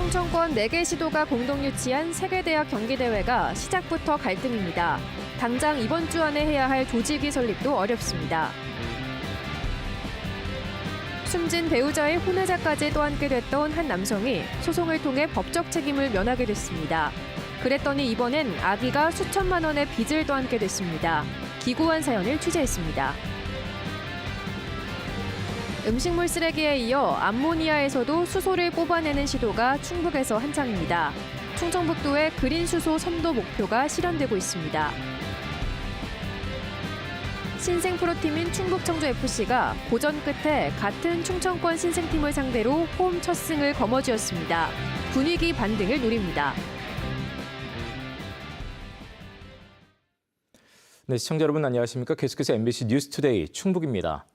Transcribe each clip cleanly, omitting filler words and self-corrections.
충청권 4개 시도가 공동 유치한 세계대학 경기대회가 시작부터 갈등입니다. 당장 이번 주 안에 해야 할 조직위 설립도 어렵습니다. 숨진 배우자의 혼외자까지 떠안게 됐던 한 남성이 소송을 통해 법적 책임을 면하게 됐습니다. 그랬더니 이번엔 아기가 수천만 원의 빚을 떠안게 됐습니다. 기고한 사연을 취재했습니다. 음식물 쓰레기에 이어 암모니아에서도 수소를 뽑아내는 시도가 충북에서 한창입니다. 충청북도의 그린 수소 선도 목표가 실현되고 있습니다. 신생 프로팀인 충북 청주FC가 고전 끝에 같은 충청권 신생팀을 상대로 홈 첫 승을 거머쥐었습니다. 분위기 반등을 노립니다. 네, 시청자 여러분 안녕하십니까? 계속해서 MBC 뉴스투데이 충북입니다.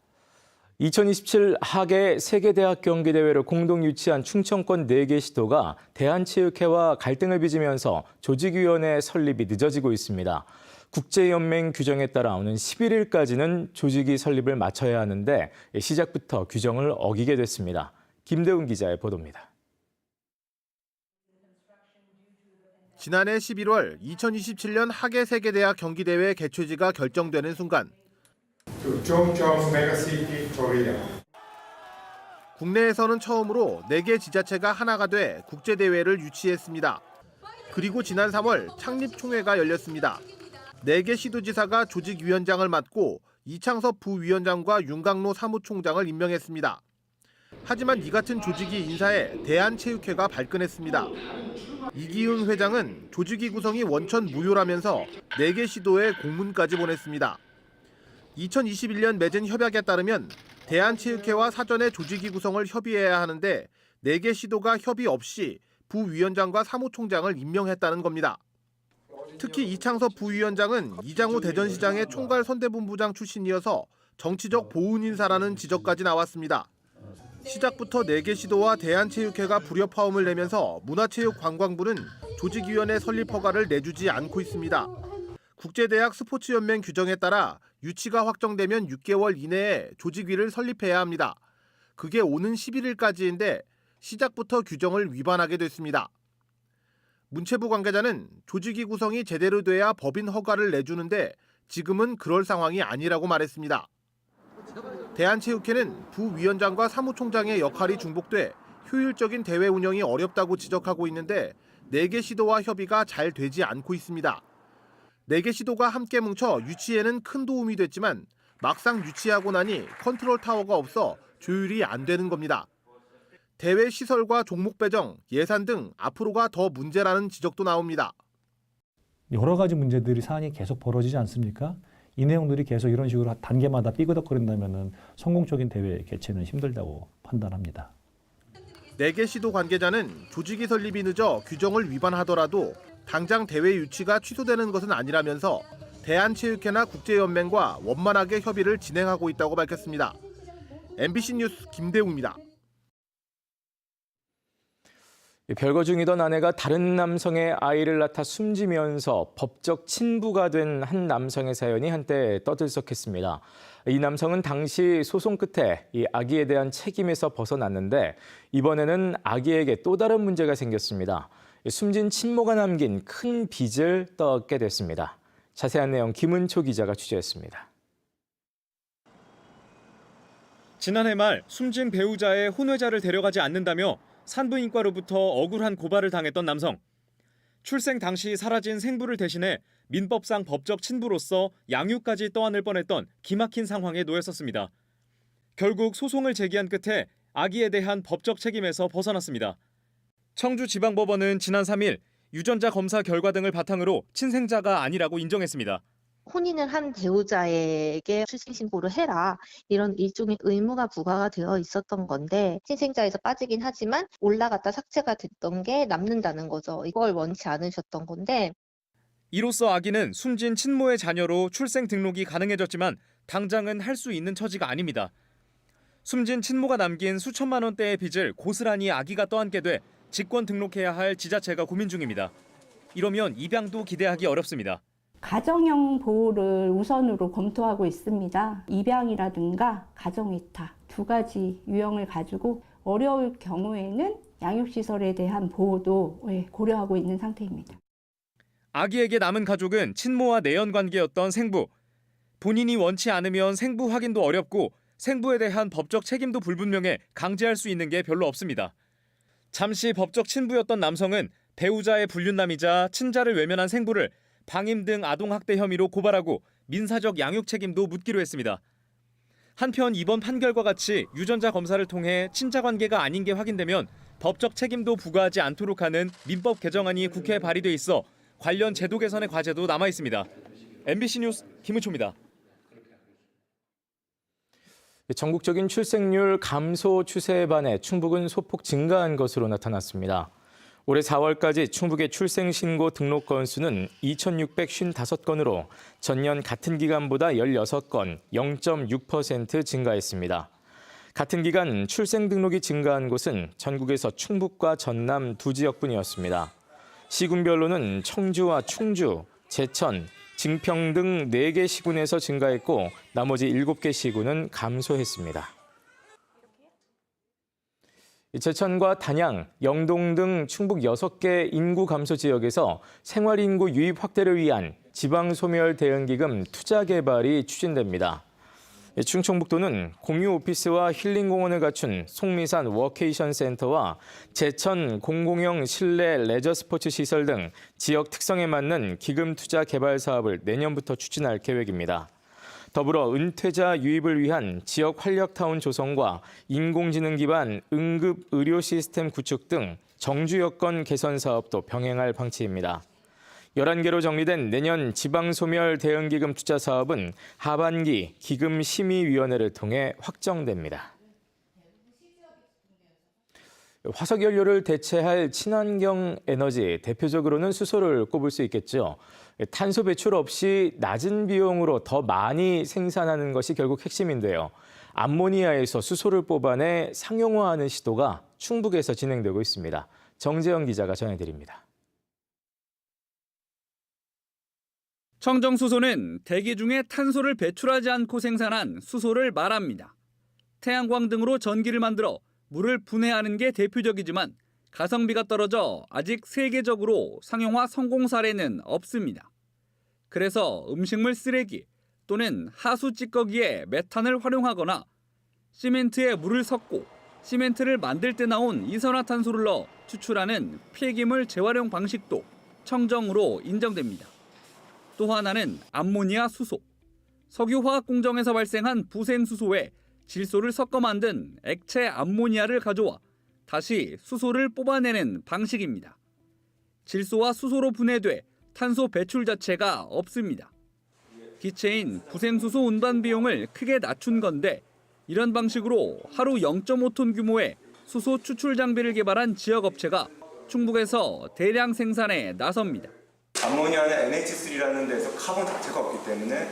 2027 하계 세계대학 경기대회를 공동 유치한 충청권 4개 시도가 대한체육회와 갈등을 빚으면서 조직위원회 설립이 늦어지고 있습니다. 국제연맹 규정에 따라 오는 11일까지는 조직위 설립을 마쳐야 하는데 시작부터 규정을 어기게 됐습니다. 김대훈 기자의 보도입니다. 지난해 11월 2027년 하계 세계대학 경기대회 개최지가 결정되는 순간 국내에서는 처음으로 4개 지자체가 하나가 돼 국제대회를 유치했습니다. 그리고 지난 3월 창립총회가 열렸습니다. 4개 시도지사가 조직위원장을 맡고 이창섭 부위원장과 윤강로 사무총장을 임명했습니다. 하지만 이 같은 조직위 인사에 대한체육회가 발끈했습니다. 이기훈 회장은 조직위 구성이 원천 무효라면서 4개 시도에 공문까지 보냈습니다. 2021년 맺은 협약에 따르면 대한체육회와 사전에 조직위 구성을 협의해야 하는데 4개 시도가 협의 없이 부위원장과 사무총장을 임명했다는 겁니다. 특히 이창섭 부위원장은 이장우 대전시장의 총괄 선대본부장 출신이어서 정치적 보훈 인사라는 지적까지 나왔습니다. 시작부터 4개 시도와 대한체육회가 불협화음을 내면서 문화체육관광부는 조직위원회 설립 허가를 내주지 않고 있습니다. 국제대학 스포츠연맹 규정에 따라 유치가 확정되면 6개월 이내에 조직위를 설립해야 합니다. 그게 오는 11일까지인데 시작부터 규정을 위반하게 됐습니다. 문체부 관계자는 조직위 구성이 제대로 돼야 법인 허가를 내주는데 지금은 그럴 상황이 아니라고 말했습니다. 대한체육회는 부위원장과 사무총장의 역할이 중복돼 효율적인 대회 운영이 어렵다고 지적하고 있는데 4개 시도와 협의가 잘 되지 않고 있습니다. 4개 시도가 함께 뭉쳐 유치에는 큰 도움이 됐지만 막상 유치하고 나니 컨트롤 타워가 없어 조율이 안 되는 겁니다. 대회 시설과 종목 배정, 예산 등 앞으로가 더 문제라는 지적도 나옵니다. 여러 가지 문제들이 사안이 계속 벌어지지 않습니까? 이 내용들이 계속 이런 식으로 단계마다 삐그덕거린다면 성공적인 대회 개최는 힘들다고 판단합니다. 4개 시도 관계자는 조직위 설립이 늦어 규정을 위반하더라도 당장 대회 유치가 취소되는 것은 아니라면서 대한체육회나 국제연맹과 원만하게 협의를 진행하고 있다고 밝혔습니다. MBC 뉴스 김대웅입니다. 별거 중이던 아내가 다른 남성의 아이를 낳다 숨지면서 법적 친부가 된 한 남성의 사연이 한때 떠들썩했습니다. 이 남성은 당시 소송 끝에 이 아기에 대한 책임에서 벗어났는데 이번에는 아기에게 또 다른 문제가 생겼습니다. 숨진 친모가 남긴 큰 빚을 떠안게 됐습니다. 자세한 내용 김은초 기자가 취재했습니다. 지난해 말 숨진 배우자의 혼외자를 데려가지 않는다며 산부인과로부터 억울한 고발을 당했던 남성. 출생 당시 사라진 생부를 대신해 민법상 법적 친부로서 양육까지 떠안을 뻔했던 기막힌 상황에 놓였었습니다. 결국 소송을 제기한 끝에 아기에 대한 법적 책임에서 벗어났습니다. 청주지방법원은 지난 3일 유전자 검사 결과 등을 바탕으로 친생자가 아니라고 인정했습니다. 혼인을 한 배우자에게 출생신고를 해라 이런 일종의 의무가 부과가 되어 있었던 건데 친생자에서 빠지긴 하지만 올라갔다 삭제가 됐던 게 남는다는 거죠. 이걸 원치 않으셨던 건데 이로써 아기는 숨진 친모의 자녀로 출생 등록이 가능해졌지만 당장은 할 수 있는 처지가 아닙니다. 숨진 친모가 남긴 수천만 원대의 빚을 고스란히 아기가 떠안게 돼 직권 등록해야 할 지자체가 고민 중입니다. 이러면 입양도 기대하기 어렵습니다. 가정형 보호를 우선으로 검토하고 있습니다. 입양이라든가 가정위탁 2가지 유형을 가지고 어려울 경우에는 양육시설에 대한 보호도 고려하고 있는 상태입니다. 아기에게 남은 가족은 친모와 내연 관계였던 생부. 본인이 원치 않으면 생부 확인도 어렵고 생부에 대한 법적 책임도 불분명해 강제할 수 있는 게 별로 없습니다. 잠시 법적 친부였던 남성은 배우자의 불륜남이자 친자를 외면한 생부를 방임 등 아동학대 혐의로 고발하고 민사적 양육 책임도 묻기로 했습니다. 한편 이번 판결과 같이 유전자 검사를 통해 친자 관계가 아닌 게 확인되면 법적 책임도 부과하지 않도록 하는 민법 개정안이 국회에 발의돼 있어 관련 제도 개선의 과제도 남아 있습니다. MBC 뉴스 김은초입니다. 전국적인 출생률 감소 추세에 반해 충북은 소폭 증가한 것으로 나타났습니다. 올해 4월까지 충북의 출생신고 등록 건수는 2,655건으로 전년 같은 기간보다 16건, 0.6% 증가했습니다. 같은 기간 출생 등록이 증가한 곳은 전국에서 충북과 전남 두 지역뿐이었습니다. 시군별로는 청주와 충주, 제천, 증평 등 4개 시군에서 증가했고 나머지 7개 시군은 감소했습니다. 제천과 단양, 영동 등 충북 6개 인구 감소 지역에서 생활인구 유입 확대를 위한 지방소멸 대응기금 투자 개발이 추진됩니다. 충청북도는 공유 오피스와 힐링공원을 갖춘 속리산 워케이션 센터와 제천 공공형 실내 레저 스포츠 시설 등 지역 특성에 맞는 기금 투자 개발 사업을 내년부터 추진할 계획입니다. 더불어 은퇴자 유입을 위한 지역 활력타운 조성과 인공지능 기반 응급 의료 시스템 구축 등 정주 여건 개선 사업도 병행할 방침입니다. 11개로 정리된 내년 지방소멸 대응기금 투자 사업은 하반기 기금심의위원회를 통해 확정됩니다. 화석연료를 대체할 친환경 에너지, 대표적으로는 수소를 꼽을 수 있겠죠. 탄소 배출 없이 낮은 비용으로 더 많이 생산하는 것이 결국 핵심인데요. 암모니아에서 수소를 뽑아내 상용화하는 시도가 충북에서 진행되고 있습니다. 정재영 기자가 전해드립니다. 청정수소는 대기 중에 탄소를 배출하지 않고 생산한 수소를 말합니다. 태양광 등으로 전기를 만들어 물을 분해하는 게 대표적이지만 가성비가 떨어져 아직 세계적으로 상용화 성공 사례는 없습니다. 그래서 음식물 쓰레기 또는 하수 찌꺼기에 메탄을 활용하거나 시멘트에 물을 섞고 시멘트를 만들 때 나온 이산화탄소를 넣어 추출하는 폐기물 재활용 방식도 청정으로 인정됩니다. 또 하나는 암모니아 수소. 석유화학 공정에서 발생한 부생수소에 질소를 섞어 만든 액체 암모니아를 가져와 다시 수소를 뽑아내는 방식입니다. 질소와 수소로 분해돼 탄소 배출 자체가 없습니다. 기체인 부생수소 운반 비용을 크게 낮춘 건데 이런 방식으로 하루 0.5톤 규모의 수소 추출 장비를 개발한 지역 업체가 충북에서 대량 생산에 나섭니다. 암모니아는 NH3라는 데서 카본 자체가 없기 때문에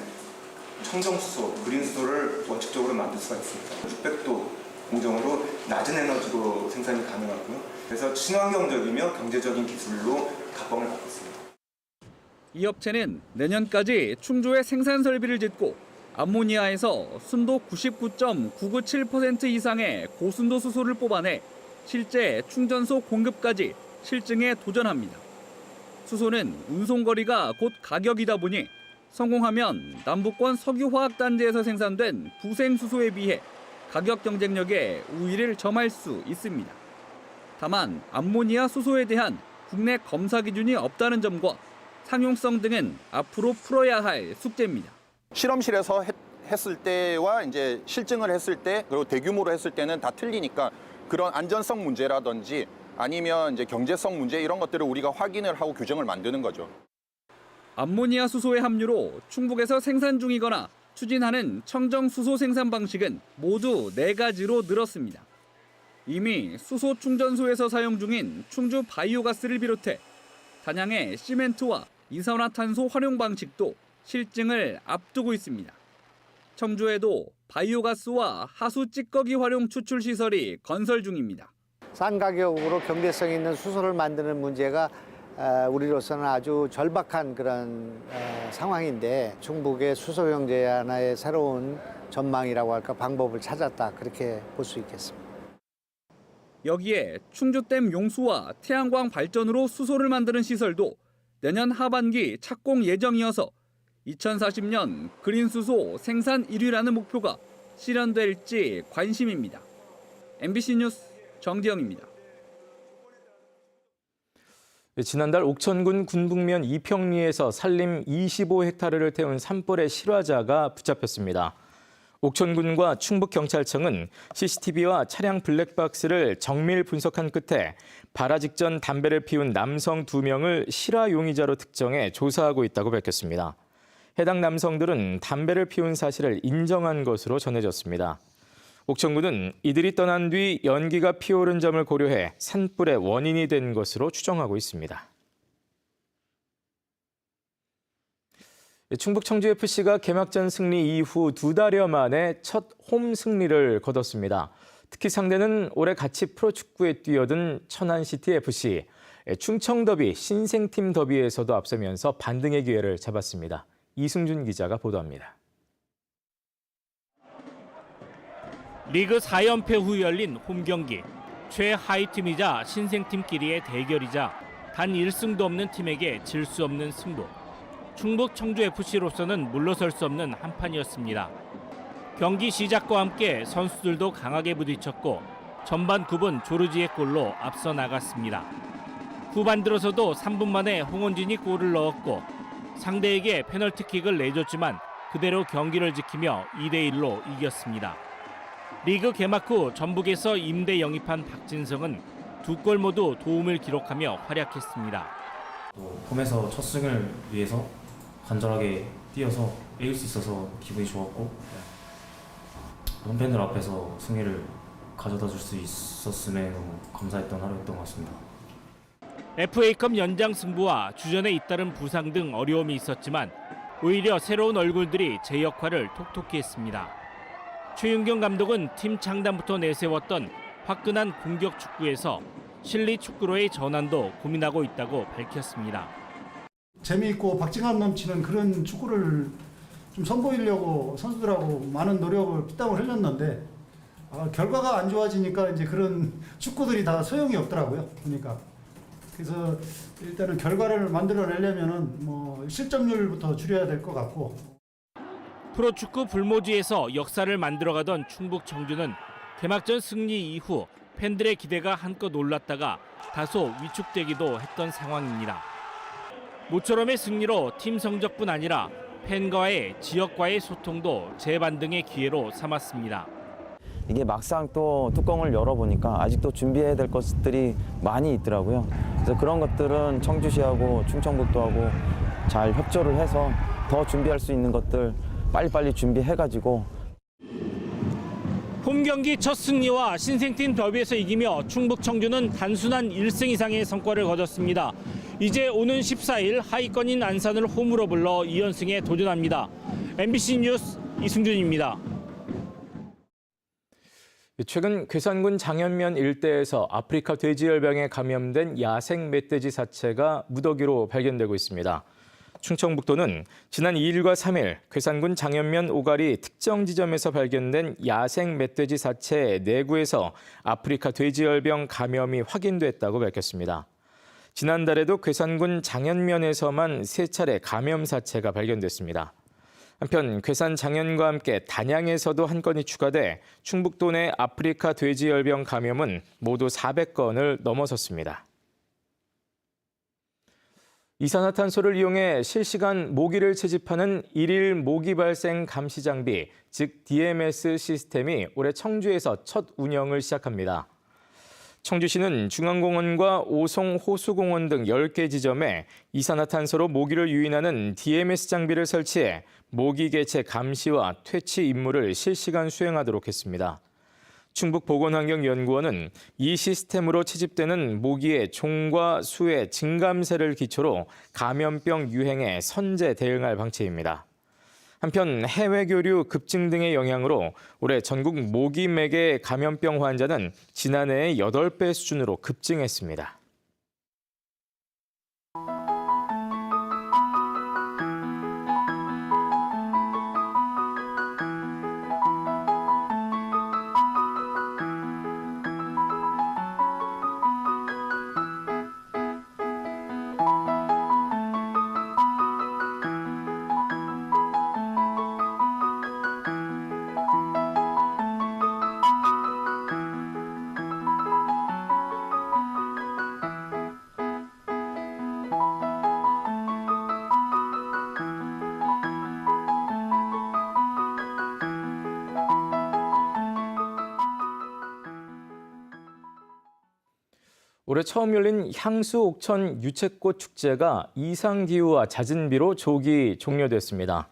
청정수소, 그린수소를 원칙적으로 만들 수가 있습니다. 600도 공정으로 낮은 에너지로 생산이 가능하고요. 그래서 친환경적이며 경제적인 기술로 각광을 받고 있습니다. 이 업체는 내년까지 충주에 생산 설비를 짓고 암모니아에서 순도 99.997% 이상의 고순도 수소를 뽑아내 실제 충전소 공급까지 실증에 도전합니다. 수소는 운송거리가 곧 가격이다 보니 성공하면 남부권 석유화학단지에서 생산된 부생수소에 비해 가격 경쟁력에 우위를 점할 수 있습니다. 다만 암모니아 수소에 대한 국내 검사 기준이 없다는 점과 상용성 등은 앞으로 풀어야 할 숙제입니다. 실험실에서 했을 때와 이제 실증을 했을 때 그리고 대규모로 했을 때는 다 틀리니까 그런 안전성 문제라든지 아니면 이제 경제성 문제 이런 것들을 우리가 확인을 하고 규정을 만드는 거죠. 암모니아 수소의 함유로 충북에서 생산 중이거나 추진하는 청정 수소 생산 방식은 모두 4가지로 늘었습니다. 이미 수소 충전소에서 사용 중인 충주 바이오가스를 비롯해 단양의 시멘트와 이산화탄소 활용 방식도 실증을 앞두고 있습니다. 청주에도 바이오가스와 하수 찌꺼기 활용 추출 시설이 건설 중입니다. 싼 가격으로 경제성 있는 수소를 만드는 문제가 우리로서는 아주 절박한 그런 상황인데 충북의 수소 경제 하나의 새로운 전망이라고 할까 방법을 찾았다 그렇게 볼 수 있겠습니다. 여기에 충주댐 용수와 태양광 발전으로 수소를 만드는 시설도 내년 하반기 착공 예정이어서 2040년 그린 수소 생산 1위라는 목표가 실현될지 관심입니다. MBC 뉴스 정지영입니다. 지난달 옥천군 군북면 이평리에서 산림 25헥타르를 태운 산불의 실화자가 붙잡혔습니다. 옥천군과 충북경찰청은 CCTV와 차량 블랙박스를 정밀 분석한 끝에 발화 직전 담배를 피운 남성 2명을 실화 용의자로 특정해 조사하고 있다고 밝혔습니다. 해당 남성들은 담배를 피운 사실을 인정한 것으로 전해졌습니다. 옥천군은 이들이 떠난 뒤 연기가 피오른 점을 고려해 산불의 원인이 된 것으로 추정하고 있습니다. 충북 청주FC가 개막전 승리 이후 2달여 만에 첫 홈 승리를 거뒀습니다. 특히 상대는 올해 같이 프로축구에 뛰어든 천안시티FC, 충청더비 신생팀 더비에서도 앞서면서 반등의 기회를 잡았습니다. 이승준 기자가 보도합니다. 리그 4연패 후 열린 홈경기. 최하위팀이자 신생팀끼리의 대결이자 단 1승도 없는 팀에게 질 수 없는 승부. 충북 청주FC로서는 물러설 수 없는 한판이었습니다. 경기 시작과 함께 선수들도 강하게 부딪혔고 전반 9분 조르지의 골로 앞서 나갔습니다. 후반 들어서도 3분 만에 홍원진이 골을 넣었고 상대에게 페널티킥을 내줬지만 그대로 경기를 지키며 2대1로 이겼습니다. 리그 개막 후 전북에서 임대 영입한 박진성은 2골 모두 도움을 기록하며 활약했습니다. 홈에서 첫 승을 위해서 간절하게 뛰어서 이길 수 있어서 기분이 좋았고 홈팬들 앞에서 승리를 가져다 줄 수 있었음에 너무 감사했던 하루였던 것 같습니다. FA컵 연장 승부와 주전에 잇따른 부상 등 어려움이 있었지만 오히려 새로운 얼굴들이 제 역할을 톡톡히 했습니다. 최윤경 감독은 팀 창단부터 내세웠던 화끈한 공격 축구에서 실리 축구로의 전환도 고민하고 있다고 밝혔습니다. 재미있고 박진감 넘치는 그런 축구를 좀 선보이려고 선수들하고 많은 노력을 피땀을 흘렸는데 결과가 안 좋아지니까 이제 그런 축구들이 다 소용이 없더라고요. 그러니까 그래서 일단은 결과를 만들어내려면은 뭐 실점률부터 줄여야 될 것 같고. 프로축구 불모지에서 역사를 만들어가던 충북 청주는 개막전 승리 이후 팬들의 기대가 한껏 올랐다가 다소 위축되기도 했던 상황입니다. 모처럼의 승리로 팀 성적뿐 아니라 팬과의 지역과의 소통도 재반등의 기회로 삼았습니다. 이게 막상 또 뚜껑을 열어보니까 아직도 준비해야 될 것들이 많이 있더라고요. 그래서 그런 것들은 청주시하고 충청북도 하고 잘 협조를 해서 더 준비할 수 있는 것들 빨리빨리 준비해가지고 홈경기 첫 승리와 신생팀 더비에서 이기며 충북 청주는 단순한 1승 이상의 성과를 거뒀습니다. 이제 오는 14일 하위권인 안산을 홈으로 불러 2연승에 도전합니다. MBC 뉴스 이승준입니다. 최근 괴산군 장현면 일대에서 아프리카 돼지열병에 감염된 야생 멧돼지 사체가 무더기로 발견되고 있습니다. 충청북도는 지난 2일과 3일 괴산군 장현면 오가리 특정 지점에서 발견된 야생 멧돼지 사체 4구에서 아프리카 돼지열병 감염이 확인됐다고 밝혔습니다. 지난달에도 괴산군 장현면에서만 3차례 감염 사체가 발견됐습니다. 한편 괴산 장현과 함께 단양에서도 한 건이 추가돼 충북도 내 아프리카 돼지열병 감염은 모두 400건을 넘어섰습니다. 이산화탄소를 이용해 실시간 모기를 채집하는 일일 모기 발생 감시 장비, 즉 DMS 시스템이 올해 청주에서 첫 운영을 시작합니다. 청주시는 중앙공원과 오송 호수공원 등 10개 지점에 이산화탄소로 모기를 유인하는 DMS 장비를 설치해 모기 개체 감시와 퇴치 임무를 실시간 수행하도록 했습니다. 충북보건환경연구원은 이 시스템으로 채집되는 모기의 종과 수의 증감세를 기초로 감염병 유행에 선제 대응할 방침입니다. 한편 해외 교류 급증 등의 영향으로 올해 전국 모기맥의 감염병 환자는 지난해의 8배 수준으로 급증했습니다. 올해 처음 열린 향수 옥천 유채꽃 축제가 이상기후와 잦은 비로 조기 종료됐습니다.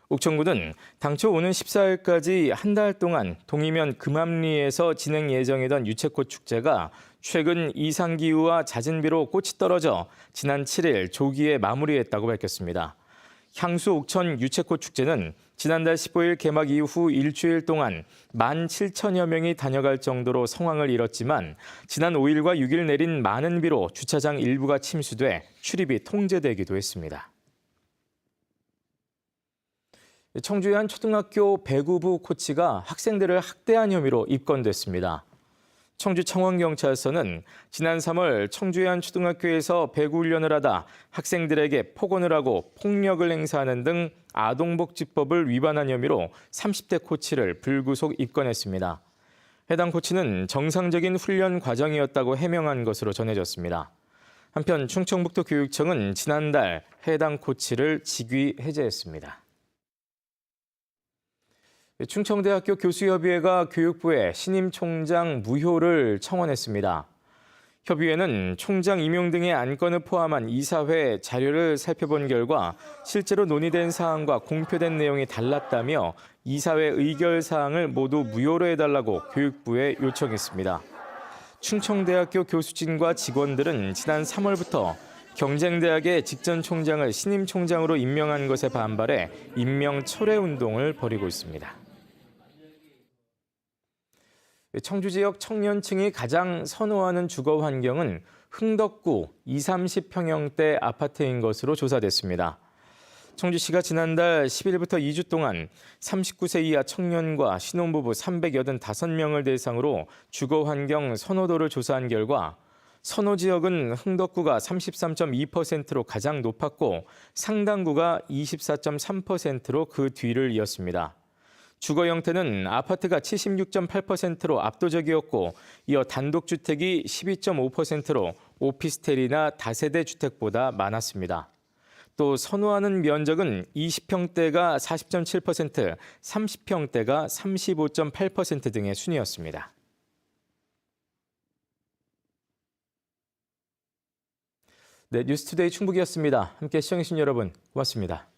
옥천군은 당초 오는 14일까지 한 달 동안 동이면 금암리에서 진행 예정이던 유채꽃 축제가 최근 이상기후와 잦은 비로 꽃이 떨어져 지난 7일 조기에 마무리했다고 밝혔습니다. 향수 옥천 유채꽃 축제는 지난달 15일 개막 이후 일주일 동안 17,000여 명이 다녀갈 정도로 성황을 이뤘지만 지난 5일과 6일 내린 많은 비로 주차장 일부가 침수돼 출입이 통제되기도 했습니다. 청주의 한 초등학교 배구부 코치가 학생들을 학대한 혐의로 입건됐습니다. 청주 청원경찰서는 지난 3월 청주의 한 초등학교에서 배구 훈련을 하다 학생들에게 폭언을 하고 폭력을 행사하는 등 아동복지법을 위반한 혐의로 30대 코치를 불구속 입건했습니다. 해당 코치는 정상적인 훈련 과정이었다고 해명한 것으로 전해졌습니다. 한편 충청북도 교육청은 지난달 해당 코치를 직위 해제했습니다. 충청대학교 교수협의회가 교육부에 신임 총장 무효를 청원했습니다. 협의회는 총장 임용 등의 안건을 포함한 이사회 자료를 살펴본 결과 실제로 논의된 사항과 공표된 내용이 달랐다며 이사회 의결 사항을 모두 무효로 해달라고 교육부에 요청했습니다. 충청대학교 교수진과 직원들은 지난 3월부터 경쟁대학의 직전 총장을 신임 총장으로 임명한 것에 반발해 임명 철회 운동을 벌이고 있습니다. 청주 지역 청년층이 가장 선호하는 주거 환경은 흥덕구 20-30평형대 아파트인 것으로 조사됐습니다. 청주시가 지난달 10일부터 2주 동안 39세 이하 청년과 신혼부부 385명을 대상으로 주거 환경 선호도를 조사한 결과 선호 지역은 흥덕구가 33.2%로 가장 높았고 상당구가 24.3%로 그 뒤를 이었습니다. 주거 형태는 아파트가 76.8%로 압도적이었고 이어 단독주택이 12.5%로 오피스텔이나 다세대 주택보다 많았습니다. 또 선호하는 면적은 20평대가 40.7%, 30평대가 35.8% 등의 순이었습니다. 네, 뉴스투데이 충북이었습니다. 함께 시청해주신 여러분 고맙습니다.